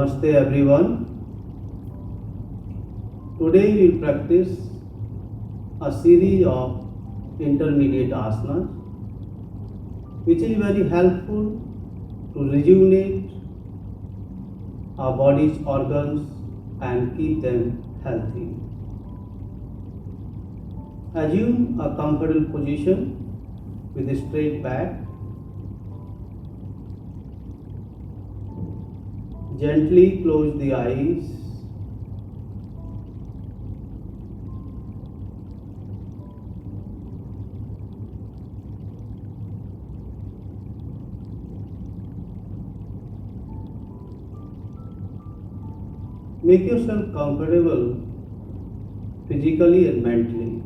Namaste everyone. Today we will practice a series of intermediate asanas which is very helpful to rejuvenate our body's organs and keep them healthy. Assume a comfortable position with a straight back. Gently close the eyes. Make yourself comfortable physically and mentally.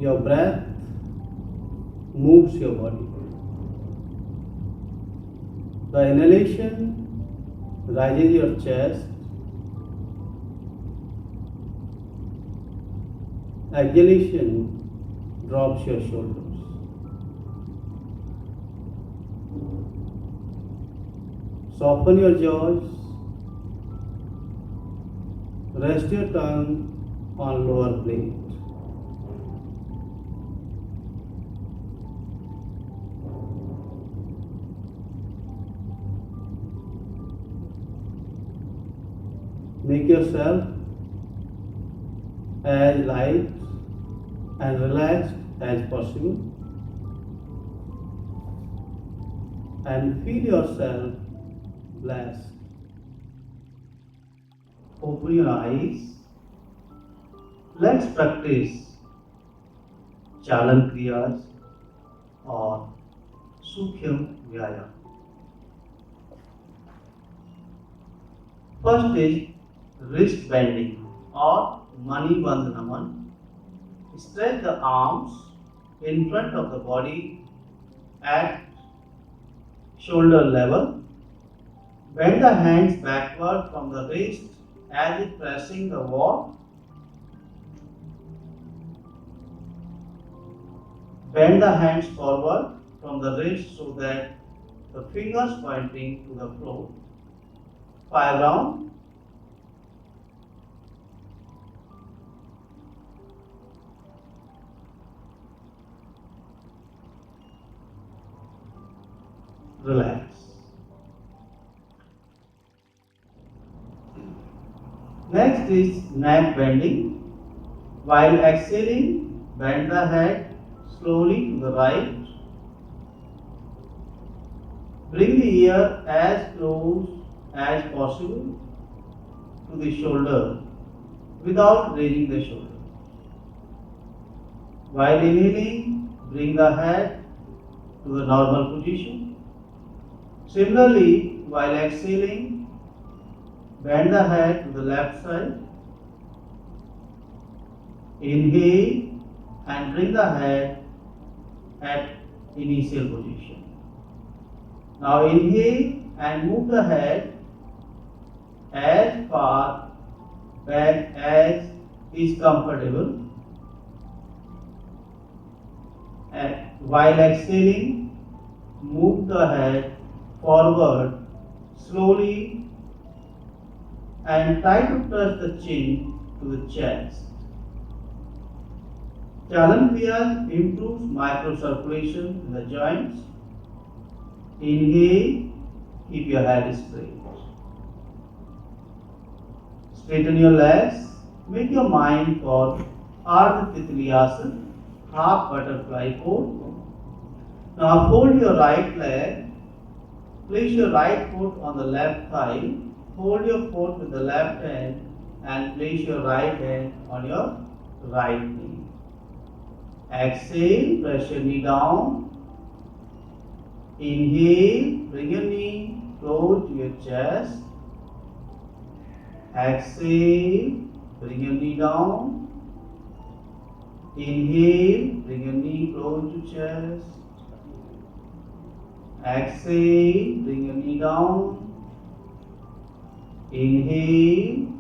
Your breath moves your body. The inhalation rises your chest. Exhalation drops your shoulders. Soften your jaws. Rest your tongue on lower plate. Make yourself as light and relaxed as possible and feel yourself blessed. Open your eyes. Let's practice Chalan Kriyas or Sukhyam Vyayam. First is wrist bending or Mani Bandh Naman. Stretch the arms in front of the body at shoulder level. Bend the hands backward from the wrist as if pressing the wall. Bend the hands forward from the wrist so that the fingers pointing to the floor. 5 rounds. Relax. Next is neck bending. While exhaling, bend the head slowly to the right. Bring the ear as close as possible to the shoulder without raising the shoulder. While inhaling, bring the head to the normal position. Similarly, while exhaling, bend the head to the left side. Inhale and bring the head at initial position. Now inhale and move the head as far back as is comfortable. And while exhaling, move the head forward slowly and try to touch the chin to the chest. Chalan Kriyas improves microcirculation in the joints. Inhale, keep your head straight. Straighten your legs. Make your mind for Ardha Titriyasana, half butterfly pose. Now fold your right leg. Place your right foot on the left thigh. Hold your foot with the left hand and place your right hand on your right knee. Exhale, press your knee down. Inhale, bring your knee close to your chest. Exhale, bring your knee down. Inhale, bring your knee close to chest. Exhale, bring your knee down. Inhale,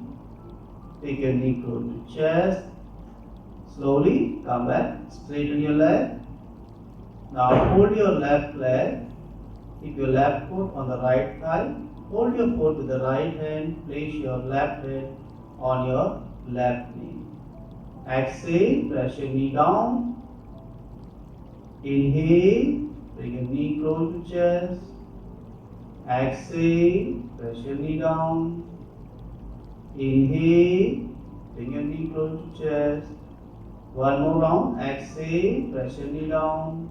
take your knee close to chest. Slowly come back, straighten your leg. Now hold your left leg Keep your left foot on the right thigh. Hold your foot with the right hand. Place your left hand on your left knee. Exhale, press your knee down. Inhale, bring your knee close to chest. Exhale, press your knee down. Inhale, bring your knee close to chest. One more round. Exhale, press your knee down.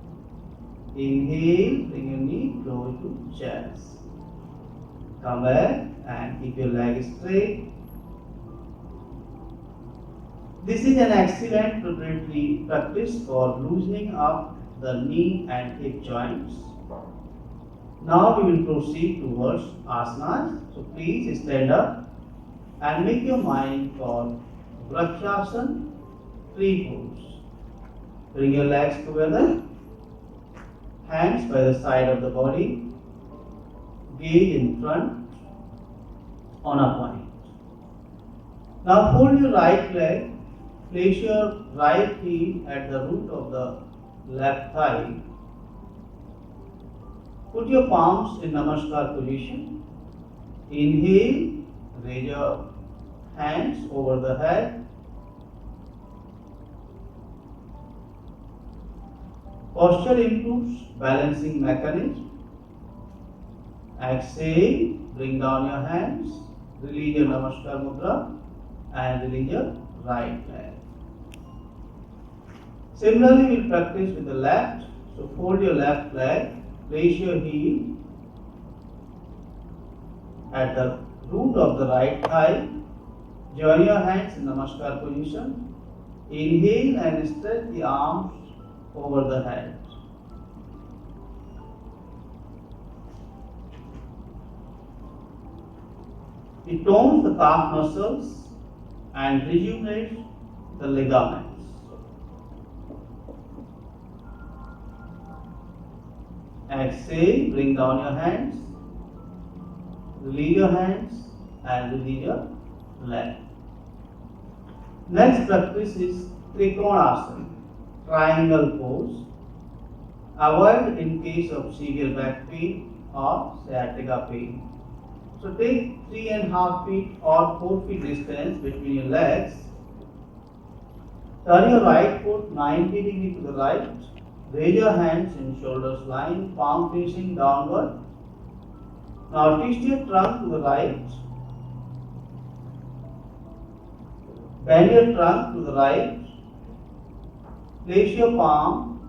Inhale, bring your knee close to chest. Come back and keep your leg straight. This is an excellent preparatory practice for loosening up the knee and hip joints. Now we will proceed towards asanas. So please stand up and make your mind for Vrikshasana, tree pose. Bring your legs together, hands by the side of the body, gaze in front on a point. Now fold your right leg, place your right heel at the root of the left thigh. Put your palms in Namaskar position. Inhale, raise your hands over the head. Posture improves balancing mechanism. Exhale, bring down your hands, release your Namaskar mudra and release your right leg. Similarly, we will practice with the left. So fold your left leg, place your heel at the root of the right thigh. Join your hands in Namaskar position. Inhale and stretch the arms over the head. It tones the calf muscles and rejuvenates the ligaments. Exhale, bring down your hands, release your hands and release your leg. Next practice is Trikonasana, triangle pose. Avoid in case of severe back pain or sciatica pain. So take 3.5 feet or 4 feet distance between your legs. Turn your right foot 90 degrees to the right. Raise your hands in shoulders line, palm facing downward. Now twist your trunk to the right. Bend your trunk to the right. Place your palm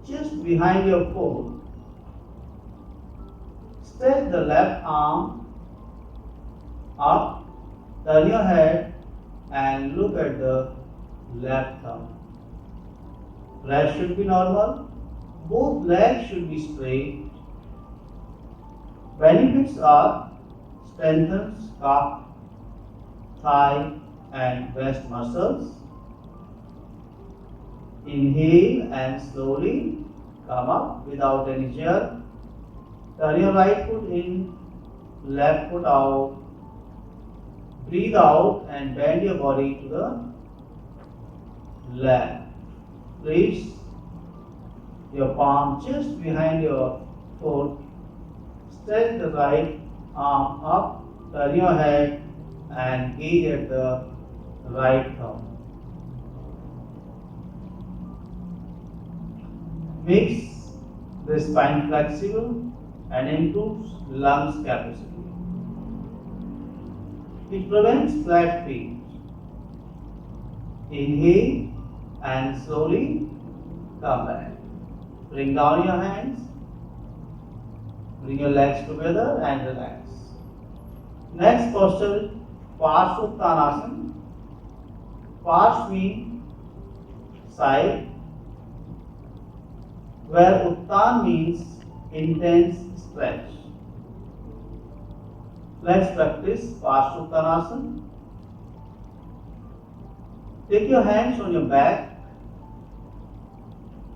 just behind your foot. Stretch the left arm up. Turn your head and look at the left thumb. Breast should be normal. Both legs should be straight. Benefits are strengthens calf, thigh and waist muscles. Inhale and slowly come up without any jerk. Turn your right foot in, left foot out. Breathe out and bend your body to the left. Place your palm just behind your foot. Stretch the right arm up. Turn your head and gaze at the right thumb. Makes the spine flexible and improves lungs capacity. It prevents flat feet. Inhale and slowly come back. Bring down your hands. Bring your legs together and relax. Next posture, Parshvottanasana. Parsh means side, where Uttan means intense stretch. Let's practice Parshvottanasana. Take your hands on your back.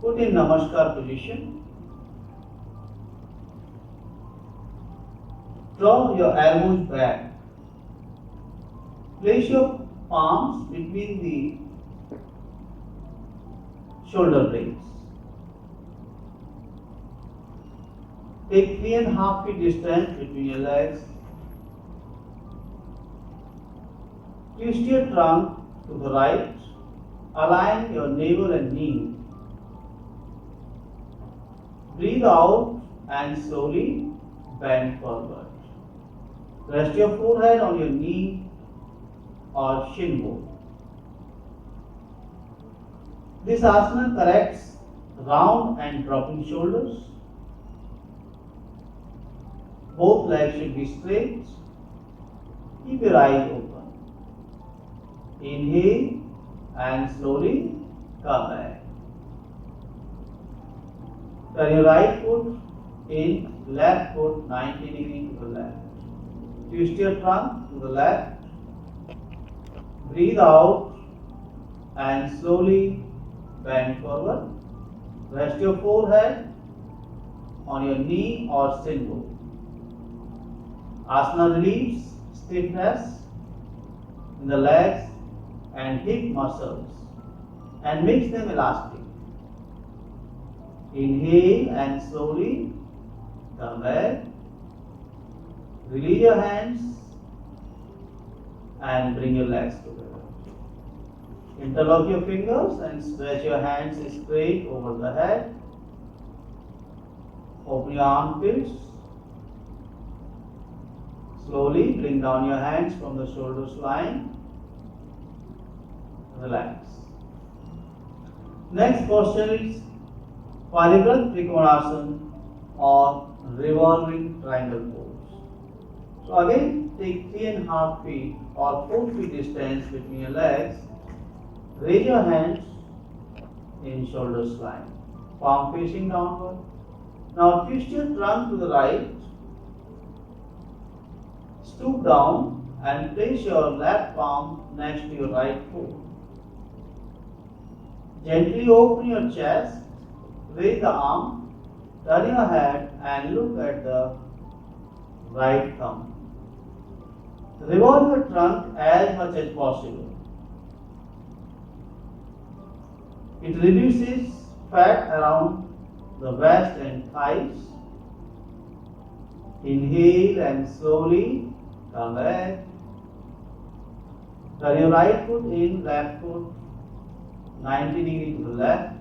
Put in Namaskar position. Draw your elbows back. Place your palms between the shoulder blades. Take 3.5 feet distance between your legs. Twist your trunk to the right. Align your navel and knee. Breathe out and slowly bend forward. Rest your forehead on your knee or shin bone. This asana corrects round and dropping shoulders. Both legs should be straight. Keep your eyes open. Inhale and slowly come back. Turn your right foot in, left foot 90 degrees to the left. Twist your trunk to the left. Breathe out and slowly bend forward. Rest your forehead on your knee or shin bone. Asana relieves stiffness in the legs and hip muscles and makes them elastic. Inhale and slowly come back. Release your hands and bring your legs together. Interlock your fingers and stretch your hands straight over the head. Open your armpits. Slowly bring down your hands from the shoulders line. Relax. Next posture is Parivrata Trikonasana or revolving triangle pose. So again, take 3.5 feet or 4 feet distance between your legs. Raise your hands in shoulders line, palm facing downward. Now twist your trunk to the right. Stoop down and place your left palm next to your right foot. Gently open your chest, raise the arm, turn your head and look at the right thumb. Revolve your trunk as much as possible. It reduces fat around the waist and thighs. Inhale and slowly come back. Turn your right foot in, left foot 90 degrees to the left.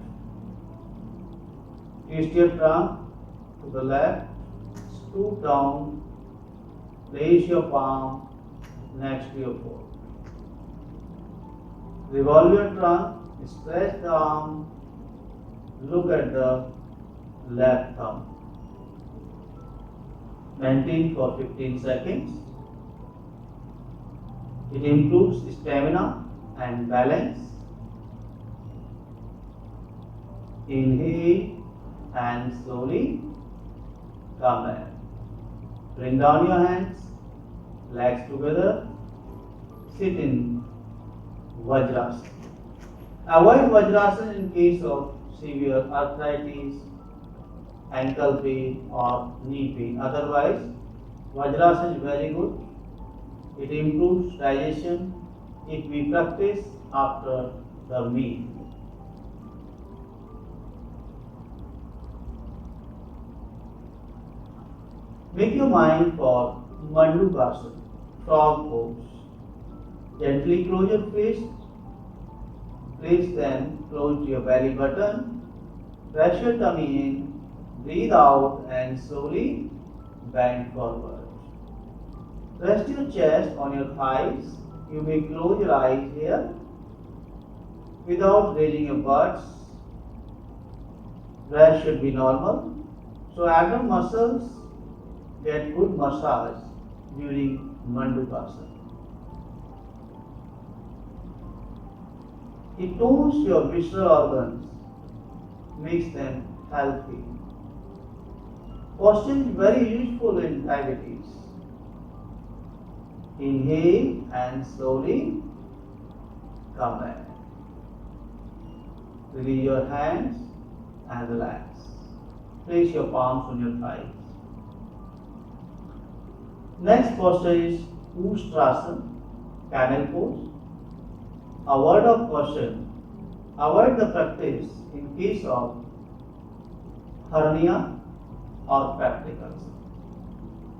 Twist your trunk to the left. Stoop down. Place your palm next to your foot. Revolve your trunk. Stretch the arm. Look at the left thumb. Maintain for 15 seconds. It improves stamina and balance. Inhale and slowly come back. Bring down your hands, legs together. Sit in Vajrasana. Avoid Vajrasana in case of severe arthritis, ankle pain or knee pain. Otherwise, Vajrasana is very good. It improves digestion if we practice after the meal. Make your mind for Mandukasana, frog pose. Gently close your fists. Place them close to your belly button. Press your tummy in. Breathe out and slowly bend forward. Rest your chest on your thighs. You may close your eyes here without raising your butts. Breath should be normal. So abdomen muscles get good massage during Mandukasana. It tones your visceral organs, makes them healthy. Posture is very useful in diabetes. Inhale and slowly come back. Release your hands and relax. Place your palms on your thighs. Next posture is Ustrasana, camel pose. A word of caution, avoid the practice in case of hernia or practical ulcer.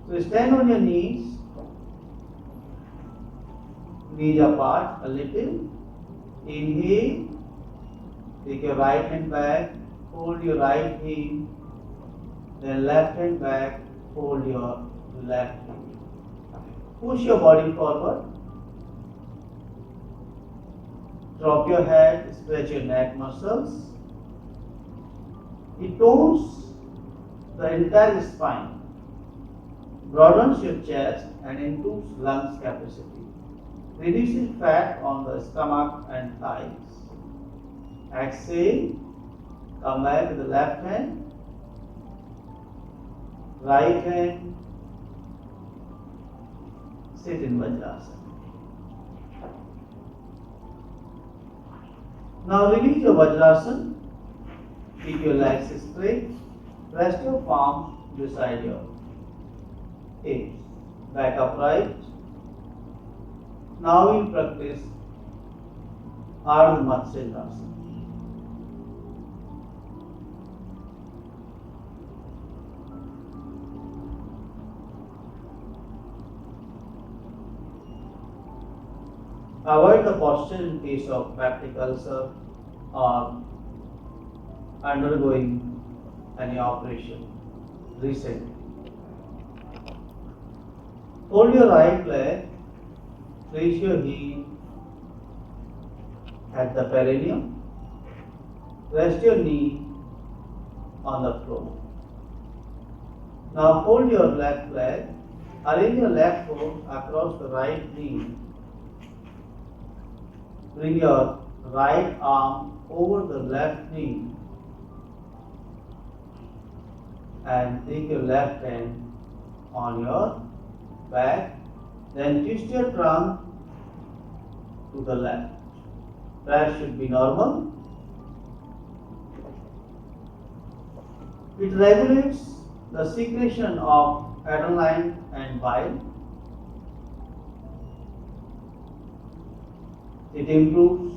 So stand on your knees, knees apart a little. Inhale, take your right hand back, hold your right heel, then left hand back, hold your left heel. Push your body forward. Drop your head, stretch your neck muscles. It tones the entire spine, broadens your chest and improves lungs capacity, reduces fat on the stomach and thighs. Exhale, come back to the left hand, right hand, sit in Vajrasana. Now release your Vajrasana, keep your legs straight, rest your palms beside your hips, back upright. Now we'll practice Ardha Matsyendrasana. Avoid the posture in case of peptic ulcer or undergoing any operation recently. Hold your right leg, place your heel at the perineum, rest your knee on the floor. Now hold your left leg, arrange your left foot across the right knee. Bring your right arm over the left knee and take your left hand on your back. Then twist your trunk to the left. Breath should be normal. It regulates the secretion of adrenaline and bile. It improves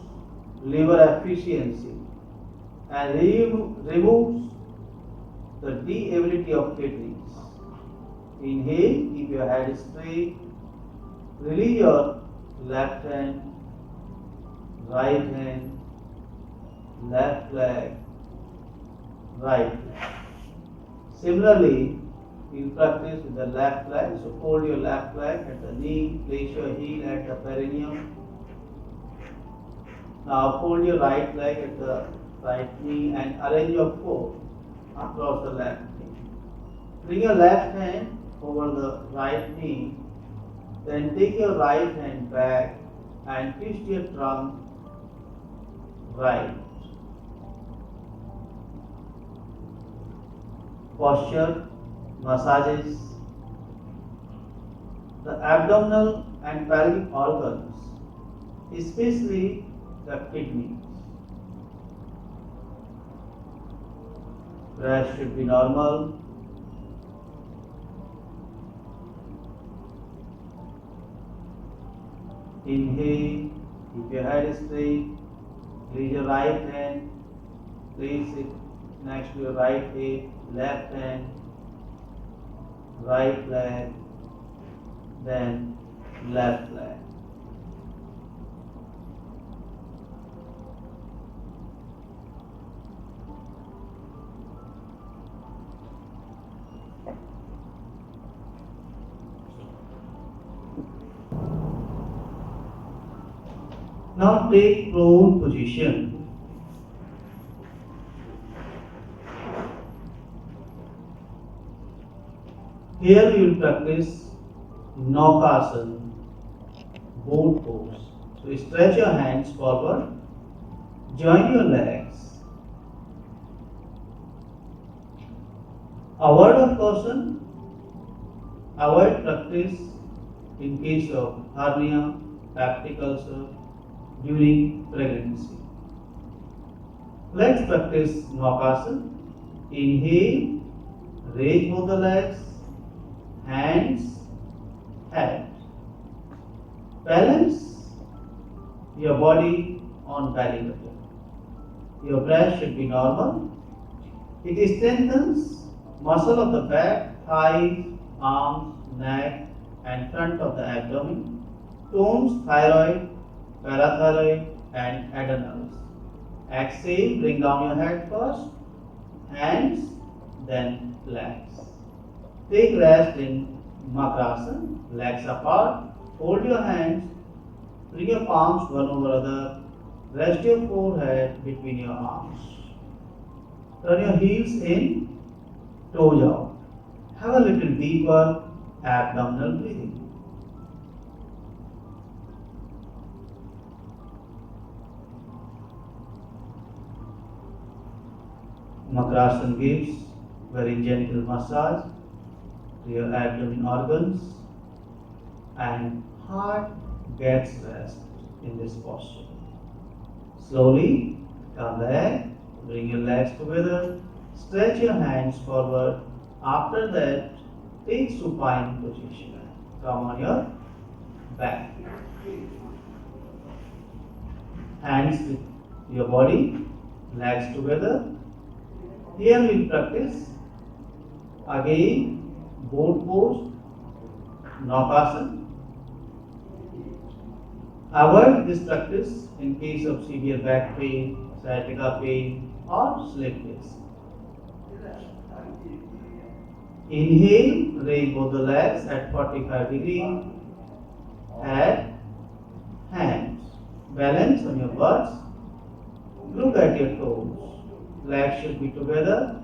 liver efficiency and removes the deability of kidneys. Inhale, keep your head straight, release your left hand, right hand, left leg, right leg. Similarly, you practice with the left leg, so hold your left leg at the knee, place your heel at the perineum. Now fold your right leg at the right knee and arrange your foot across the left knee. Bring your left hand over the right knee, then take your right hand back and twist your trunk right. Posture massages the abdominal and pelvic organs, especially the kidneys. Breath should be normal. Inhale, keep your head straight, raise your right hand, place it next to your right hip, left hand, right leg, then left leg. Now take prone position. Here you will practice Naukasana, boat pose. So stretch your hands forward, join your legs. A word of caution, avoid practice in case of hernia, peptic ulcer, during pregnancy. Let's practice Naukasana. Inhale, raise both the legs, hands, head. Balance your body on belly button. Your breath should be normal. It strengthens muscle of the back, thighs, arms, neck, and front of the abdomen, tones thyroid, parathyroid, and adrenals. Exhale, bring down your head first, hands, then legs. Take rest in Makrasana, legs apart, fold your hands, bring your palms one over other, rest your forehead between your arms. Turn your heels in, toes out. Have a little deeper abdominal breathing. Makrasana gives very gentle massage to your abdomen organs and heart gets rest in this posture. Slowly come back, bring your legs together, stretch your hands forward. After that, take supine position. Come on your back. Hands with your body, legs together. Here we practice again boat pose, Naukasana. Avoid this practice in case of severe back pain, sciatica pain, or slip disc. Inhale, raise both the legs at 45 degrees. Head, hands. Balance on your butts. Look at your toes. Legs should be together.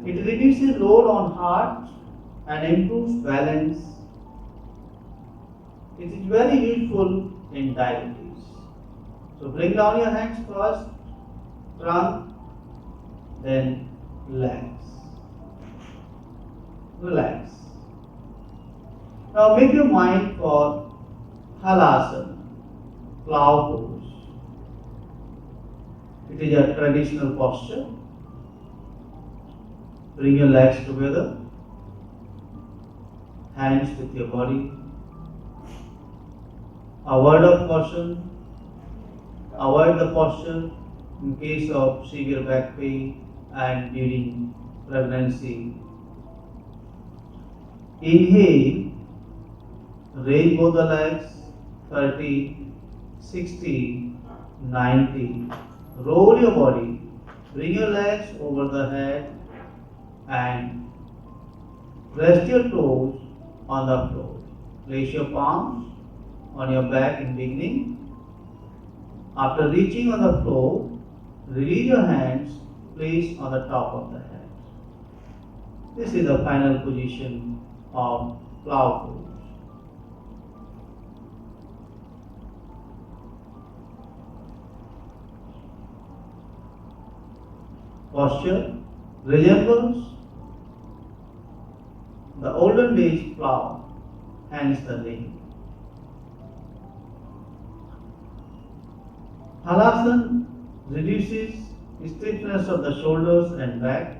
It reduces load on heart and improves balance. It is very useful in diabetes. So bring down your hands first, trunk, then legs. Relax. Now make your mind for Halasana, plow pose. It is a traditional posture. Bring your legs together, hands with your body. A word of caution, avoid the posture in case of severe back pain and during pregnancy. Inhale, raise both the legs, 30, 60, 90. Roll your body, bring your legs over the head and rest your toes on the floor. Place your palms on your back in beginning. After reaching on the floor, release your hands, place on the top of the head. This is the final position of plow pose. Posture resembles the olden days plow, hence the name. Halasana reduces stiffness of the shoulders and back,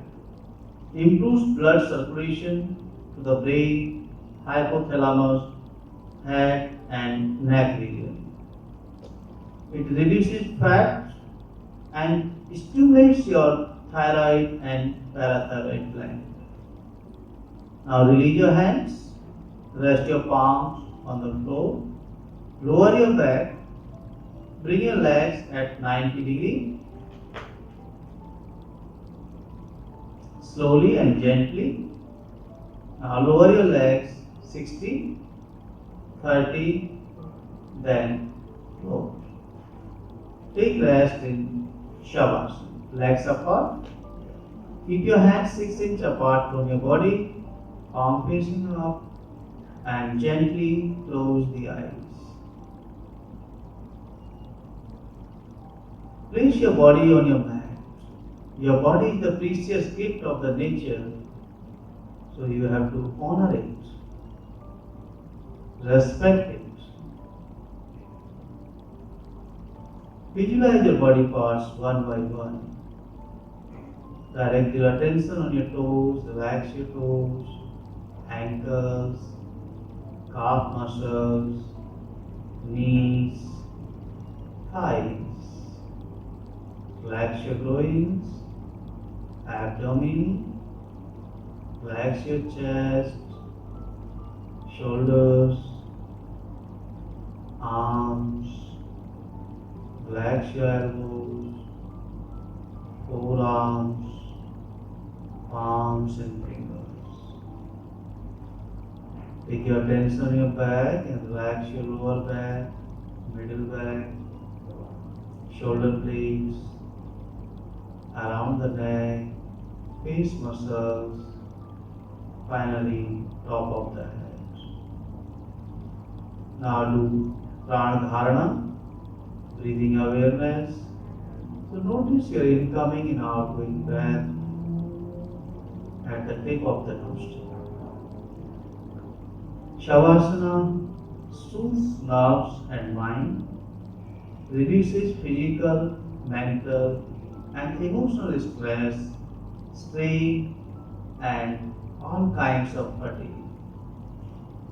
improves blood circulation to the brain, hypothalamus, head and neck region. It reduces fat and stimulates your thyroid and parathyroid gland. Now release your hands, rest your palms on the floor, lower your back, bring your legs at 90 degrees. Slowly and gently. Now lower your legs 60, 30, then lower. Take rest in Shavasana. Legs apart. Keep your hands 6 inches apart from your body, palm facing up, and gently close the eyes. Place your body on your mat. Your body is the precious gift of the nature, so you have to honor it, respect it. Visualize your body parts one by one. Direct your attention on your toes, relax your toes, ankles, calf muscles, knees, thighs. Relax your groins, abdomen, Relax your chest, shoulders, arms, relax your elbows, forearms, palms and fingers. Take your attention on your back and relax your lower back, middle back, shoulder blades, around the neck, face muscles, finally top of the head. Now do Prana Dharana, breathing awareness. So notice your incoming and outgoing breath at the tip of the nostril. Shavasana soothes nerves and mind, reduces physical, mental, and emotional stress, strain, and all kinds of fatigue.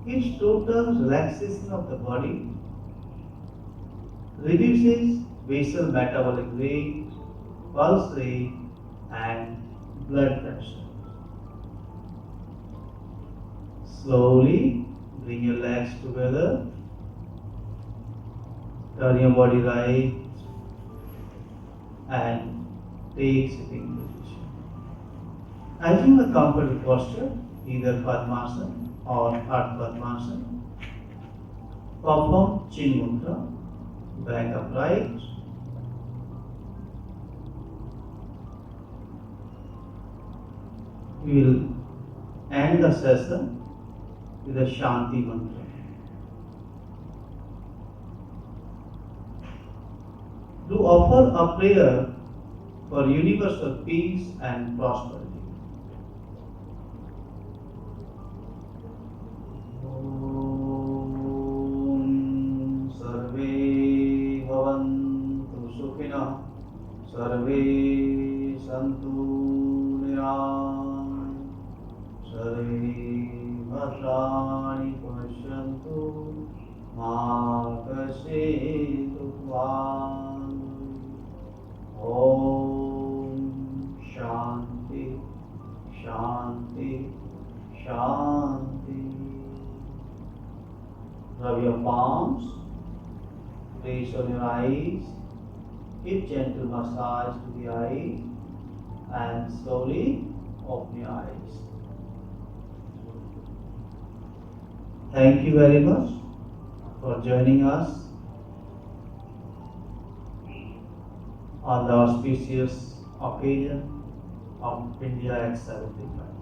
It's total relaxation of the body, reduces basal metabolic rate, pulse rate, and blood pressure. Slowly bring your legs together, turn your body right, and take sitting position. Assume a comfortable posture, either Padmasana or Ardha Padmasana. Perform Chin Mudra, back upright. We will end the session with a Shanti Mantra. To offer a prayer for universal peace and prosperity. Om Sarve Bhavantu Sukhina Sarve Santu Nirāni Sarve Bhadrani Pashyantu Ma Kashitu Bhāni. Om Shanti Shanti Shanti. Rub your palms, place on your eyes, give gentle massage to the eyes, and slowly open your eyes. Thank you very much for joining us on the auspicious occasion of India X75.